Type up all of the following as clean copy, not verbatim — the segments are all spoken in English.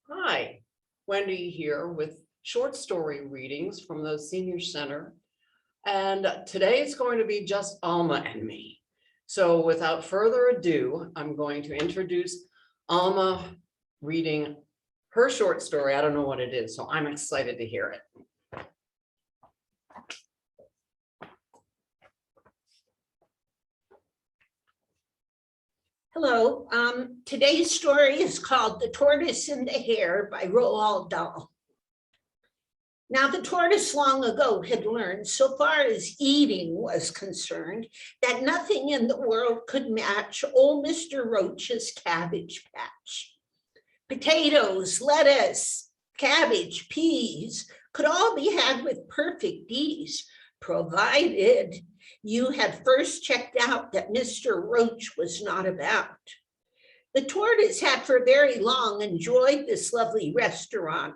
Hi, Wendy here with short story readings from the Senior Center. And today it's going to be just Alma and me. So without further ado, I'm going to introduce Alma reading her short story. I don't know what it is, so I'm excited to hear it. Hello, today's story is called The Tortoise and the Hare by Roald Dahl. Now, the tortoise long ago had learned, so far as eating was concerned, that nothing in the world could match old Mr. Roach's cabbage patch. Potatoes, lettuce, cabbage, peas could all be had with perfect ease, provided you had first checked out that Mr. Roach was not about. The tortoise had for very long enjoyed this lovely restaurant.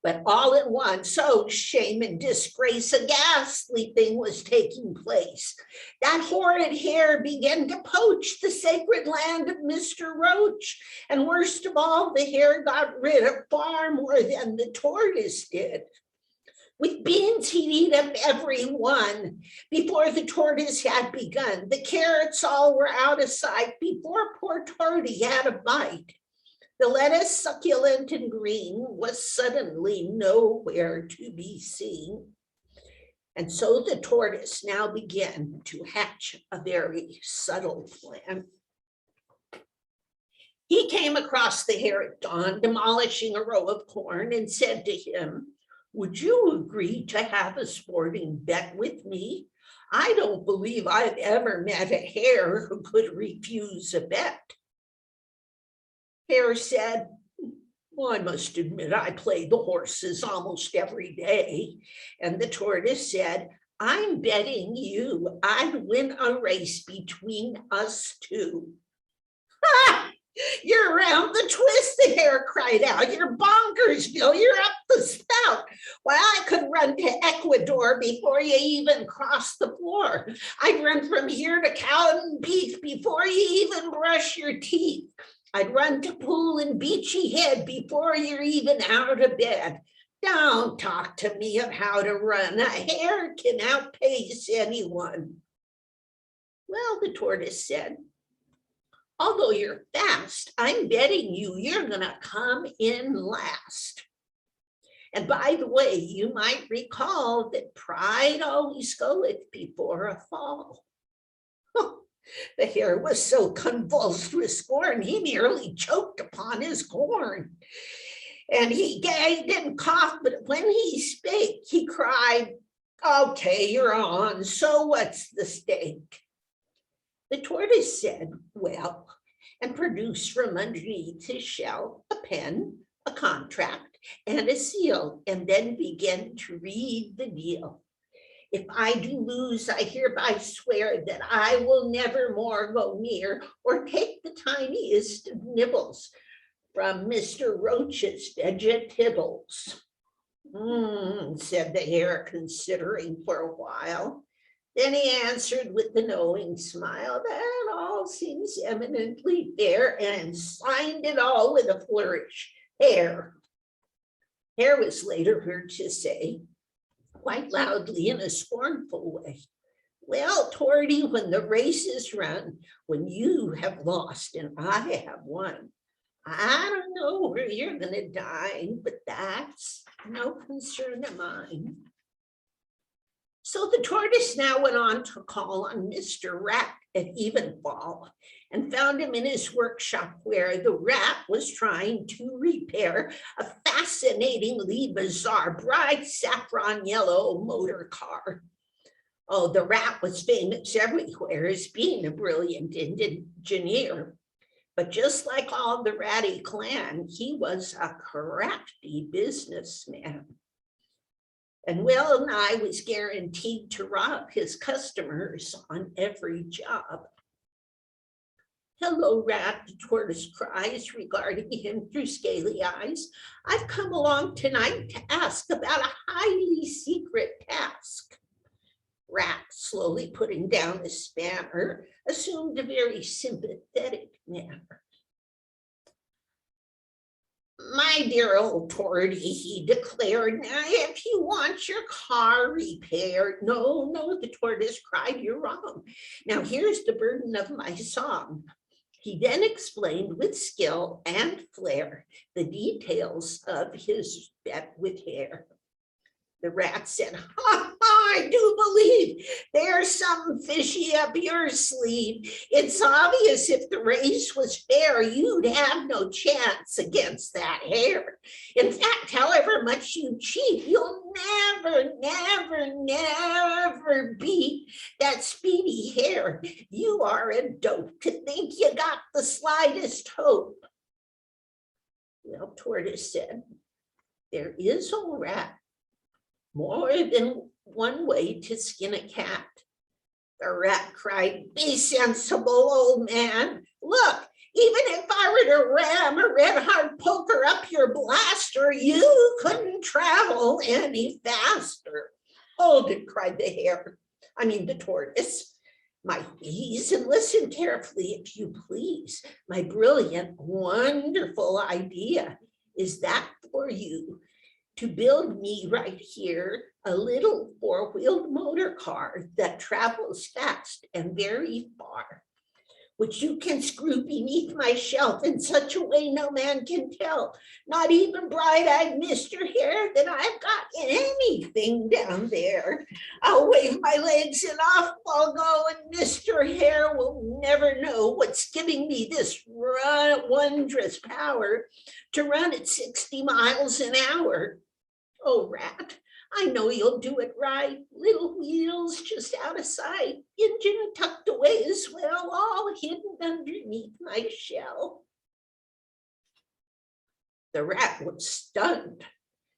But all at once, oh, shame and disgrace, a ghastly thing was taking place. That horrid hare began to poach the sacred land of Mr. Roach. And worst of all, the hare got rid of far more than the tortoise did. With beans, he'd eat up every one before the tortoise had begun. The carrots all were out of sight before poor Torty had a bite. The lettuce, succulent and green, was suddenly nowhere to be seen. And so the tortoise now began to hatch a very subtle plan. He came across the hare at dawn, demolishing a row of corn, and said to him, "Would you agree to have a sporting bet with me? I don't believe I've ever met a hare who could refuse a bet." Hare said, "Well, I must admit I play the horses almost every day." And the tortoise said, "I'm betting you I'd win a race between us two." "Ha! You're around the twist," the hare cried out. "You're bonkers, Bill. You're up the spout. Why, I could run to Ecuador before you even cross the floor. I'd run from here to cow and beef before you even brush your teeth. I'd run to Pool and Beachy Head before you're even out of bed. Don't talk to me of how to run. A hare can outpace anyone." "Well," the tortoise said, "although you're fast, I'm betting you're gonna come in last. And by the way, you might recall that pride always goeth before a fall." The hare was so convulsed with scorn, he nearly choked upon his corn. And he gagged and coughed, but when he spake, he cried, "Okay, you're on, so what's the stake?" The tortoise said, "Well," and produced from underneath his shell a pen, a contract, and a seal, and then began to read the deal. "If I do lose, I hereby swear that I will never more go near or take the tiniest of nibbles from Mr. Roach's vegetables." Said the hare, considering for a while. Then he answered with the knowing smile, "That all seems eminently fair," and signed it all with a flourish. Hare was later heard to say, quite loudly in a scornful way, "Well, Torty, when the race is run, when you have lost and I have won, I don't know where you're going to dine, but that's no concern of mine." So the tortoise now went on to call on Mr. Rat at evenfall and found him in his workshop where the rat was trying to repair a fascinatingly bizarre bright saffron yellow motor car. Oh, the rat was famous everywhere as being a brilliant engineer. But just like all the ratty clan, he was a crafty businessman. And well nigh was guaranteed to rob his customers on every job. "Hello, Rat," the tortoise cries, regarding him through scaly eyes. "I've come along tonight to ask about a highly secret task." Rat, slowly putting down the spanner, assumed a very sympathetic manner. My dear old Torty, he declared, now if you want your car repaired, no, the tortoise cried, you're wrong. Now here's the burden of my song. He then explained with skill and flair the details of his bet with Hare. The rat said, ha, ha, I do believe there's some fishy up your sleeve. It's obvious if the race was fair, you'd have no chance against that hare. In fact, however much you cheat, you'll never beat that speedy hare. You are a dope to think you got the slightest hope. Well, Tortoise said, there is, old rat, more than one way to skin a cat. The rat cried, be sensible, old man. Look, even if I were to ram a red hot poker up your blaster, you couldn't travel any faster. Hold it, cried the tortoise. My wheeze, and listen carefully if you please. My brilliant, wonderful idea is that for you to build me right here a little four-wheeled motor car that travels fast and very far, which you can screw beneath my shelf in such a way no man can tell, not even bright-eyed Mr. Hare, that I've got anything down there. I'll wave my legs and off I'll go, and Mr. Hare will never know what's giving me this wondrous power to run at 60 miles an hour. Oh, rat, I know you'll do it right. Little wheels just out of sight, engine tucked away as well, all hidden underneath my shell. The rat was stunned.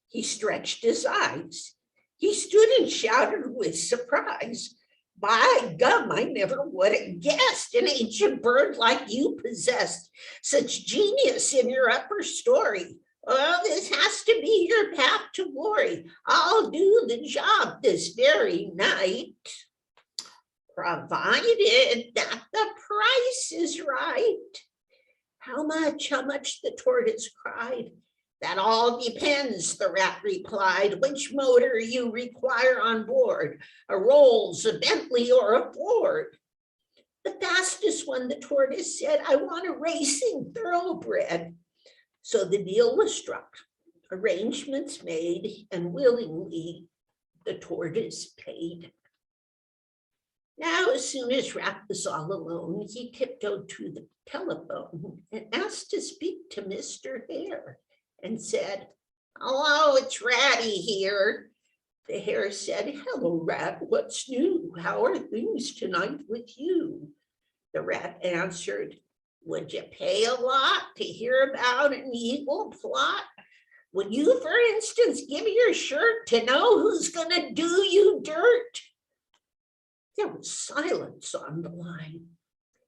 He stretched his eyes. He stood and shouted with surprise. By gum, I never would have guessed an ancient bird like you possessed such genius in your upper story. Well, this has to be your path to glory. I'll do the job this very night, provided that the price is right. How much, the tortoise cried. That all depends, the rat replied, which motor you require on board, a Rolls, a Bentley, or a Ford. The fastest one, the tortoise said, I want a racing thoroughbred. So the deal was struck, arrangements made, and willingly the tortoise paid. Now, as soon as Rat was all alone, he tiptoed to the telephone and asked to speak to Mr. Hare and said, hello, it's Ratty here. The hare said, hello, Rat, what's new? How are things tonight with you? The rat answered, would you pay a lot to hear about an evil plot? Would you, for instance, give your shirt to know who's gonna do you dirt? There was silence on the line.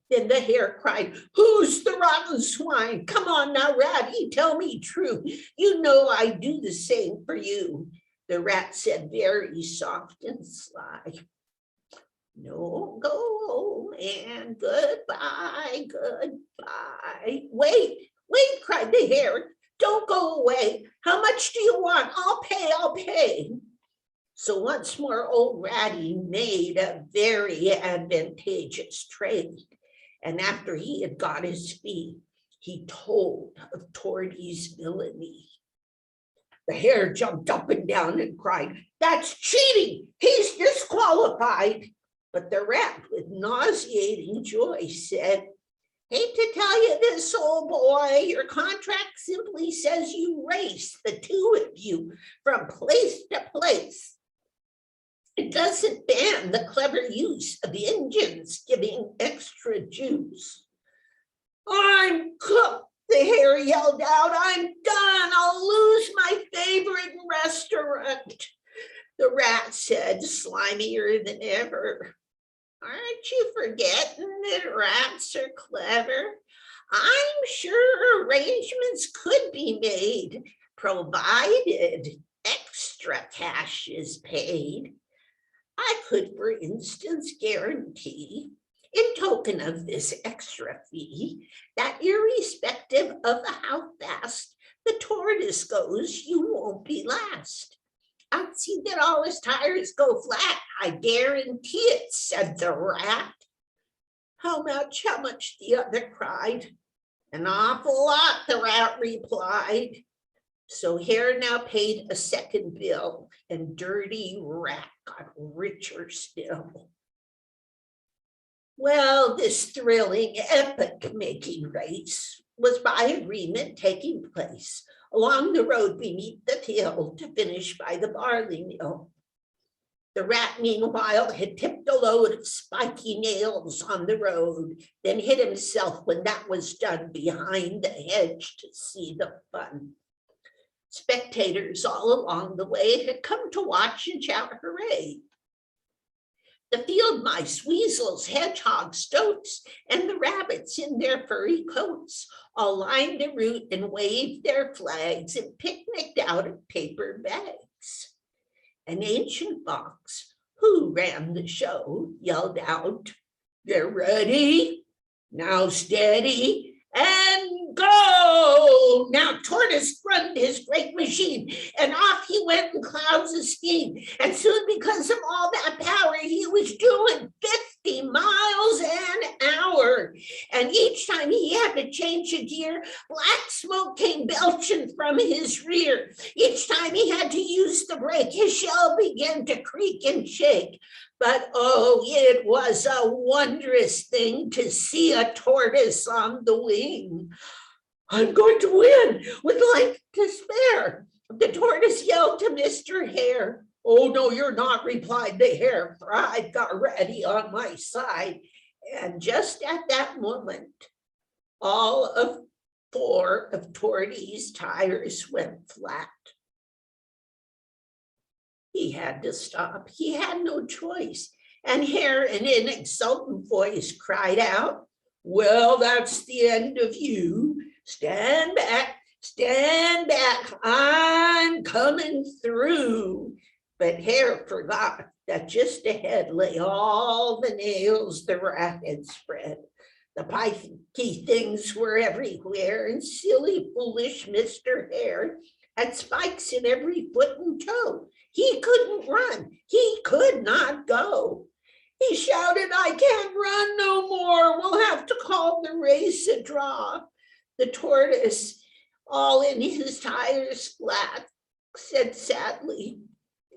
Then the hare cried, who's the rotten swine? Come on now, Ratty, tell me true. You know I do the same for you. The rat said very soft and sly, no, go home and goodbye, goodbye. Wait, cried the hare. Don't go away. How much do you want? I'll pay. So once more, old Ratty made a very advantageous trade. And after he had got his fee, he told of Torty's villainy. The hare jumped up and down and cried, that's cheating. He's disqualified. But the rat, with nauseating joy, said, hate to tell you this, old boy, your contract simply says you race, the two of you, from place to place. It doesn't ban the clever use of engines giving extra juice. I'm cooked, the hare yelled out. I'm done. I'll lose my favorite restaurant. The rat said, slimier than ever, aren't you forgetting that rats are clever? I'm sure arrangements could be made, provided extra cash is paid. I could, for instance, guarantee, in token of this extra fee, that irrespective of how fast the tortoise tortoise goes, you won't be last. I'll see that all his tires go flat, I guarantee it, said the rat. How much, the other cried. An awful lot, the rat replied. So Hare now paid a second bill, and Dirty Rat got richer still. Well, this thrilling, epic-making race was by agreement taking place along the road beneath the hill to finish by the barley mill. The rat, meanwhile, had tipped a load of spiky nails on the road, then hid himself when that was done behind the hedge to see the fun. Spectators all along the way had come to watch and shout hooray. The field mice, weasels, hedgehogs, stoats, and the rabbits in their furry coats all lined the route and waved their flags and picnicked out of paper bags. An ancient fox, who ran the show, yelled out, "Get ready, now steady, and go!" Now Tortoise runned his great machine, and off he went in clouds of steam. And soon, because of all that power, he was doing 50 miles an hour. And each time he had to change a gear, black smoke came belching from his rear. Each time he had to use the brake, his shell began to creak and shake. But oh, it was a wondrous thing to see a tortoise on the wing. "I'm going to win," with life to spare, the tortoise yelled to Mr. Hare. "Oh, no, you're not," replied the hare, "for I've got Ratty on my side." And just at that moment, all of 4 of Torty's tires went flat. He had to stop. He had no choice. And Hare, in an exultant voice, cried out, "Well, that's the end of you. Stand back, I'm coming through." But Hare forgot that just ahead lay all the nails the rat had spread. The pikey things were everywhere, and silly, foolish Mr. Hare had spikes in every foot and toe. He couldn't run. He could not go. He shouted, "I can't run no more. We'll have to call the race a draw." The tortoise, all in his tires flat, said sadly,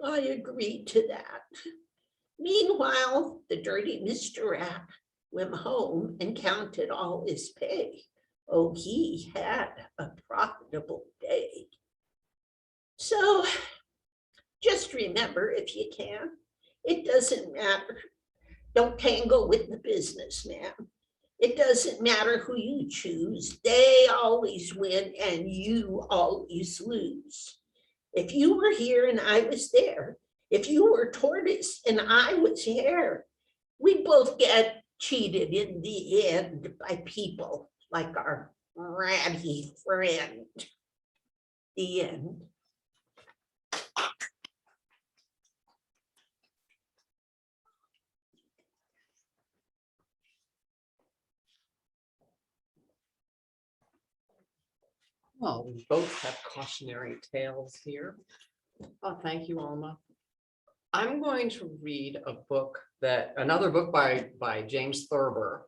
"I agree to that." Meanwhile, the dirty Mr. Rat went home and counted all his pay. Oh, he had a profitable day. So just remember, if you can, it doesn't matter. Don't tangle with the businessman. It doesn't matter who you choose. They always win and you always lose. If you were here and I was there, if you were tortoise and I was hare, we both get cheated in the end by people like our ratty friend. The end. Well, we both have cautionary tales here. Oh, thank you, Alma. I'm going to read another book by James Thurber,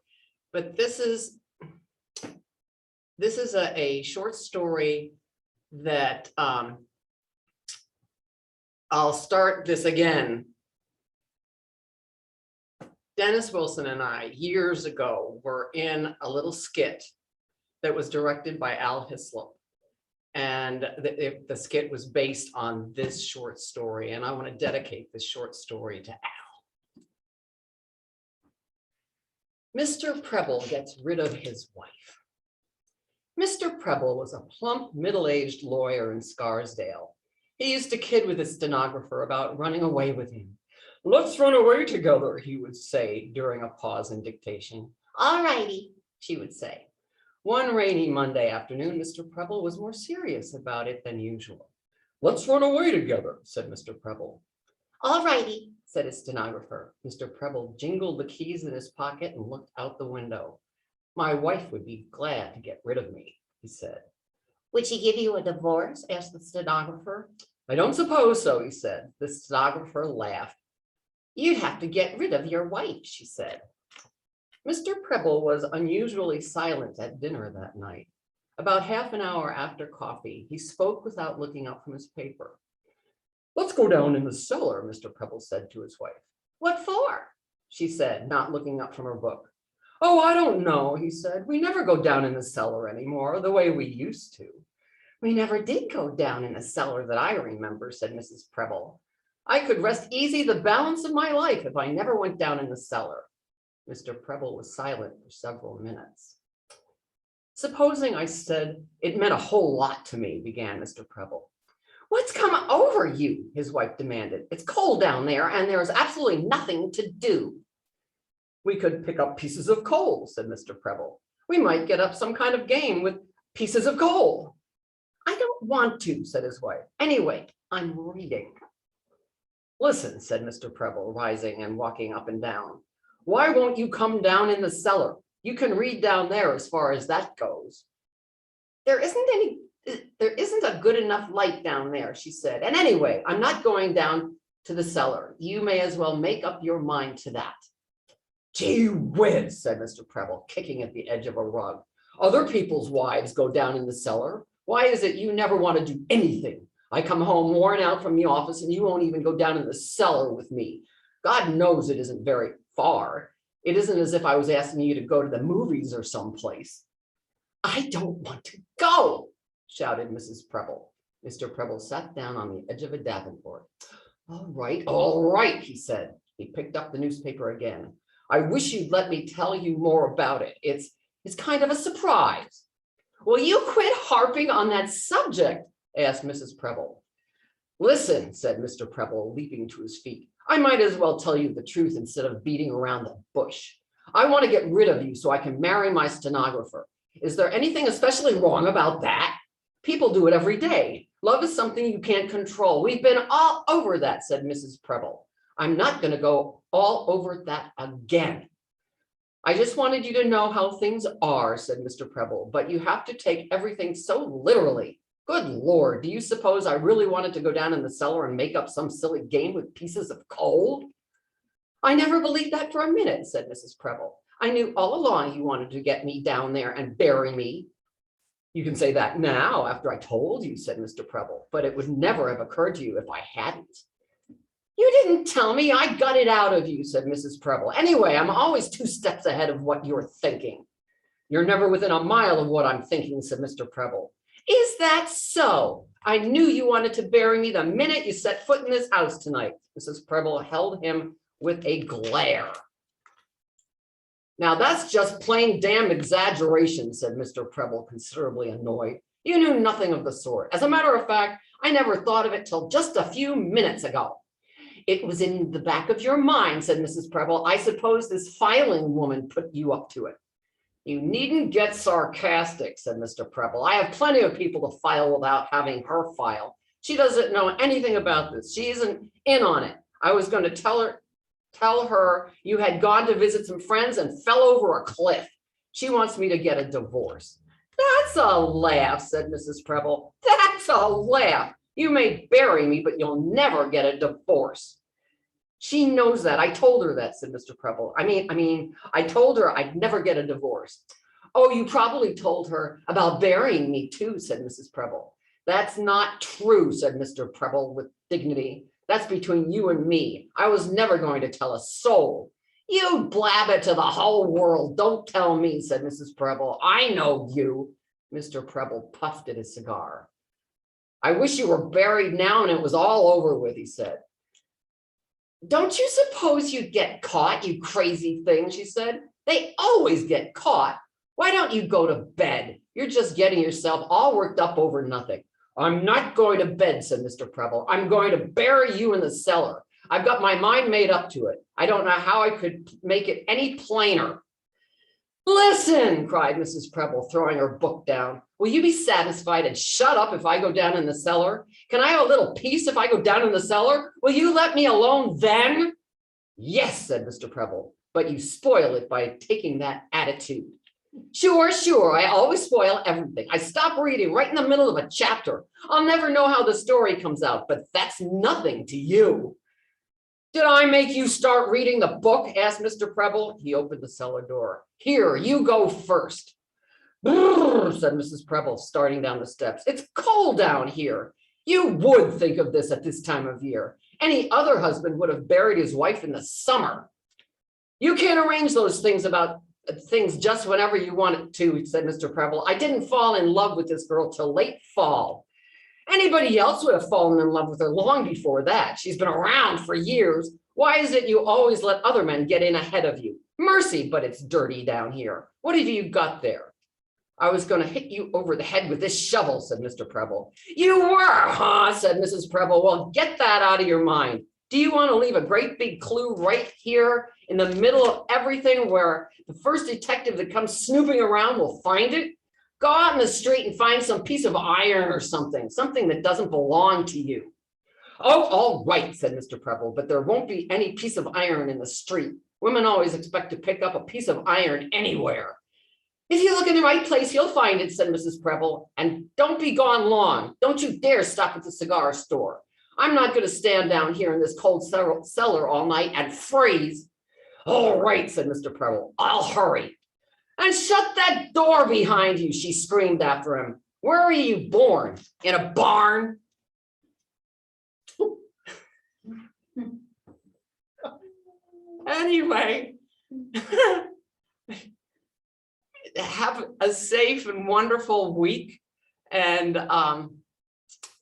but this is a short story that I'll start this again. Dennis Wilson and I, years ago, were in a little skit that was directed by Al Hislop. And the skit was based on this short story, and I want to dedicate this short story to Al. Mr. Preble gets rid of his wife. Mr. Preble was a plump, middle-aged lawyer in Scarsdale. He used to kid with his stenographer about running away with him. "Let's run away together," he would say during a pause in dictation. "All righty," she would say. One rainy Monday afternoon, Mr. Preble was more serious about it than usual. "Let's run away together," said Mr. Preble. "All righty," said his stenographer. Mr. Preble jingled the keys in his pocket and looked out the window. "My wife would be glad to get rid of me," he said. Would she give you a divorce? Asked the stenographer. I don't suppose so, he said. The stenographer laughed. You'd have to get rid of your wife, she said. Mr. Preble was unusually silent at dinner that night. About half an hour after coffee, he spoke without looking up from his paper. Let's go down in the cellar, Mr. Preble said to his wife. What for? She said, not looking up from her book. Oh, I don't know, he said. We never go down in the cellar anymore, the way we used to. We never did go down in the cellar that I remember, said Mrs. Preble. I could rest easy the balance of my life if I never went down in the cellar. Mr. Preble was silent for several minutes. Supposing I said it meant a whole lot to me, began Mr. Preble. What's come over you? His wife demanded. It's cold down there and there's absolutely nothing to do. We could pick up pieces of coal, said Mr. Preble. We might get up some kind of game with pieces of coal. I don't want to, said his wife. Anyway, I'm reading. Listen, said Mr. Preble, rising and walking up and down. Why won't you come down in the cellar? You can read down there as far as that goes. There isn't a good enough light down there, she said. And anyway, I'm not going down to the cellar. You may as well make up your mind to that. Gee whiz, said Mr. Preble, kicking at the edge of a rug. Other people's wives go down in the cellar. Why is it you never want to do anything? I come home worn out from the office and you won't even go down in the cellar with me. God knows it isn't very far. It isn't as if I was asking you to go to the movies or someplace. I don't want to go, shouted Mrs. Preble. Mr. Preble sat down on the edge of a davenport. All right, he said. He picked up the newspaper again. I wish you'd let me tell you more about it. It's kind of a surprise. Will you quit harping on that subject? Asked Mrs. Preble. Listen, said Mr. Preble, leaping to his feet. I might as well tell you the truth instead of beating around the bush. I want to get rid of you so I can marry my stenographer. Is there anything especially wrong about that? People do it every day. Love is something you can't control. We've been all over that, said Mrs. Preble. I'm not going to go all over that again. I just wanted you to know how things are, said Mr. Preble, but you have to take everything so literally. Good Lord, do you suppose I really wanted to go down in the cellar and make up some silly game with pieces of coal? I never believed that for a minute, said Mrs. Preble. I knew all along you wanted to get me down there and bury me. You can say that now after I told you, said Mr. Preble, but it would never have occurred to you if I hadn't. You didn't tell me, I got it out of you, said Mrs. Preble. Anyway, I'm always 2 steps ahead of what you're thinking. You're never within a mile of what I'm thinking, said Mr. Preble. Is that so? I knew you wanted to bury me the minute you set foot in this house tonight. Mrs. Preble held him with a glare. Now that's just plain damn exaggeration, said Mr. Preble, considerably annoyed. You knew nothing of the sort. As a matter of fact, I never thought of it till just a few minutes ago. It was in the back of your mind, said Mrs. Preble. I suppose this filing woman put you up to it. You needn't get sarcastic, said Mr. Preble. I have plenty of people to file without having her file. She doesn't know anything about this. She isn't in on it. I was going to tell her you had gone to visit some friends and fell over a cliff. She wants me to get a divorce. That's a laugh, said Mrs. Preble. That's a laugh. You may bury me, but you'll never get a divorce. She knows that. I told her that, said Mr. Preble. I told her I'd never get a divorce. Oh, you probably told her about burying me too, said Mrs. Preble. That's not true, said Mr. Preble with dignity. That's between you and me. I was never going to tell a soul. You blab it to the whole world. Don't tell me, said Mrs. Preble. I know you. Mr. Preble puffed at his cigar. I wish you were buried now and it was all over with, he said. Don't you suppose you'd get caught, you crazy thing, she said. They always get caught. Why don't you go to bed? You're just getting yourself all worked up over nothing. I'm not going to bed, said Mr. Preble. I'm going to bury you in the cellar. I've got my mind made up to it. I don't know how I could make it any plainer. Listen, cried Mrs. Preble, throwing her book down. Will you be satisfied and shut up if I go down in the cellar? Can I have a little peace if I go down in the cellar? Will you let me alone then? Yes, said Mr. Preble, but you spoil it by taking that attitude. Sure, I always spoil everything. I stop reading right in the middle of a chapter. I'll never know how the story comes out, but that's nothing to you. Did I make you start reading the book? Asked Mr. Preble. He opened the cellar door. Here, you go first. Brrr, said Mrs. Preble, starting down the steps. It's cold down here. You would think of this at this time of year. Any other husband would have buried his wife in the summer. You can't arrange those things about things just whenever you want it to, said Mr. Preble. I didn't fall in love with this girl till late fall. Anybody else would have fallen in love with her long before that. She's been around for years. Why is it you always let other men get in ahead of you? Mercy, but it's dirty down here. What have you got there? I was going to hit you over the head with this shovel, said Mr. Preble. You were, huh? Said Mrs. Preble. Well, get that out of your mind. Do you want to leave a great big clue right here in the middle of everything where the first detective that comes snooping around will find it? Go out in the street and find some piece of iron or something that doesn't belong to you. Oh, all right, said Mr. Preble, but there won't be any piece of iron in the street. Women always expect to pick up a piece of iron anywhere. If you look in the right place, you'll find it, said Mrs. Preble, and don't be gone long. Don't you dare stop at the cigar store. I'm not going to stand down here in this cold cellar all night and freeze. All right, said Mr. Preble, I'll hurry. And shut that door behind you, she screamed after him. Where are you born? In a barn? Anyway, have a safe and wonderful week. And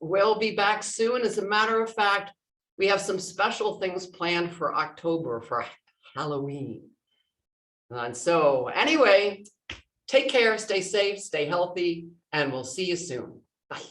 we'll be back soon. As a matter of fact, we have some special things planned for October for Halloween. And so anyway, take care, stay safe, stay healthy, and we'll see you soon. Bye.